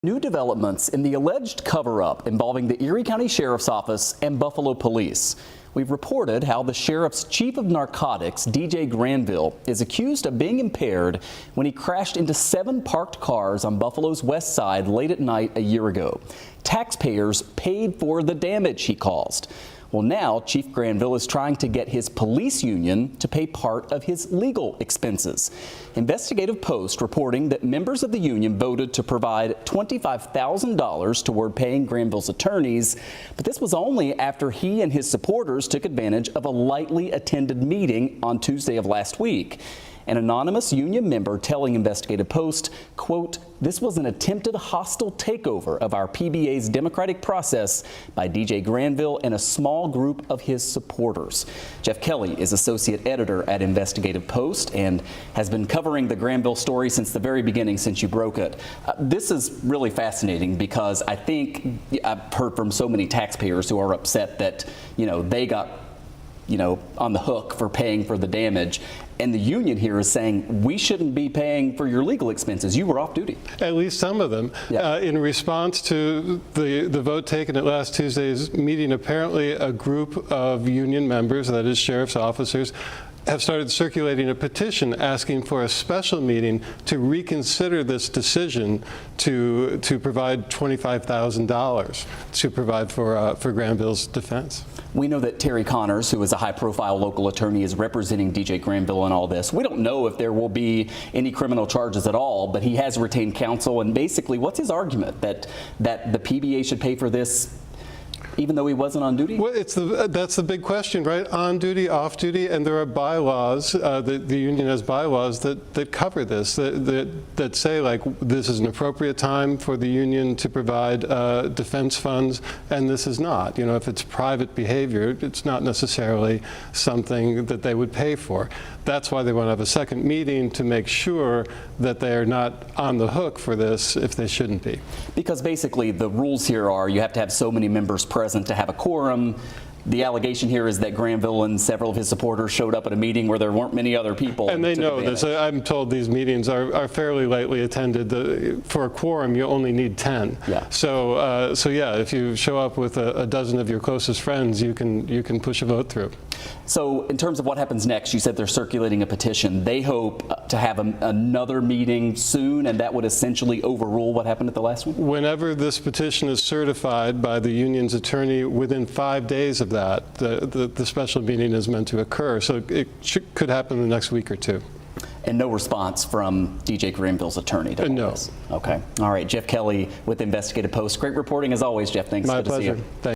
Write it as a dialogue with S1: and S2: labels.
S1: New developments in the alleged cover-up involving the Erie County Sheriff's Office and Buffalo Police. We've reported how the sheriff's chief of narcotics, DJ Granville, is accused of being impaired when he crashed into 7 parked cars on Buffalo's west side late at night a year ago. Taxpayers paid for the damage, he caused. Well, now Chief Granville is trying to get his police union to pay part of his legal expenses. Investigative Post reporting that members of the union voted to provide $25,000 toward paying Granville's attorneys, but this was only after he and his supporters took advantage of a lightly attended meeting on Tuesday of last week. An anonymous union member telling Investigative Post, quote, "This was an attempted hostile takeover of our PBA's democratic process by DJ Granville and a small group of his supporters." Jeff Kelly is associate editor at Investigative Post and has been covering the Granville story since the very beginning, since you broke it. This is really fascinating because I think I've heard from so many taxpayers who are upset that, they got, on the hook for paying for the damage. And the union here is saying we shouldn't be paying for your legal expenses. You were off duty.
S2: At least some of them. Yeah. In response to the vote taken at last Tuesday's meeting, apparently a group of union members, that is sheriff's officers, have started circulating a petition asking for a special meeting to reconsider this decision to provide $25,000 to provide for Granville's defense.
S1: We know that Terry Connors, who is a high-profile local attorney, is representing DJ Granville in all this. We don't know if there will be any criminal charges at all, but he has retained counsel. And basically, what's his argument? That the PBA should pay for this even though he wasn't on duty? Well,
S2: that's the big question, right? On duty, off duty, and there are bylaws, the union has bylaws that cover this, that say, like, this is an appropriate time for the union to provide defense funds, and this is not. If it's private behavior, it's not necessarily something that they would pay for. That's why they want to have a second meeting to make sure that they are not on the hook for this if they shouldn't be.
S1: Because basically the rules here are you have to have so many members present to have a quorum. The allegation here is that Granville and several of his supporters showed up at a meeting where there weren't many other people.
S2: And they know this. I'm told these meetings are fairly lightly attended. For a quorum, you only need 10.
S1: Yeah.
S2: So yeah, if you show up with a dozen of your closest friends, you can push a vote through.
S1: So in terms of what happens next, you said they're circulating a petition. They hope to have another meeting soon, and that would essentially overrule what happened at the last one?
S2: Whenever this petition is certified by the union's attorney, within 5 days of that, the special meeting is meant to occur. So it could happen in the next week or two.
S1: And no response from DJ Granville's attorney to all
S2: No.
S1: this? Okay. All right. Jeff Kelly with Investigative Post. Great reporting as always, Jeff. Thanks.
S2: My
S1: Good to see you.
S2: pleasure. Thanks.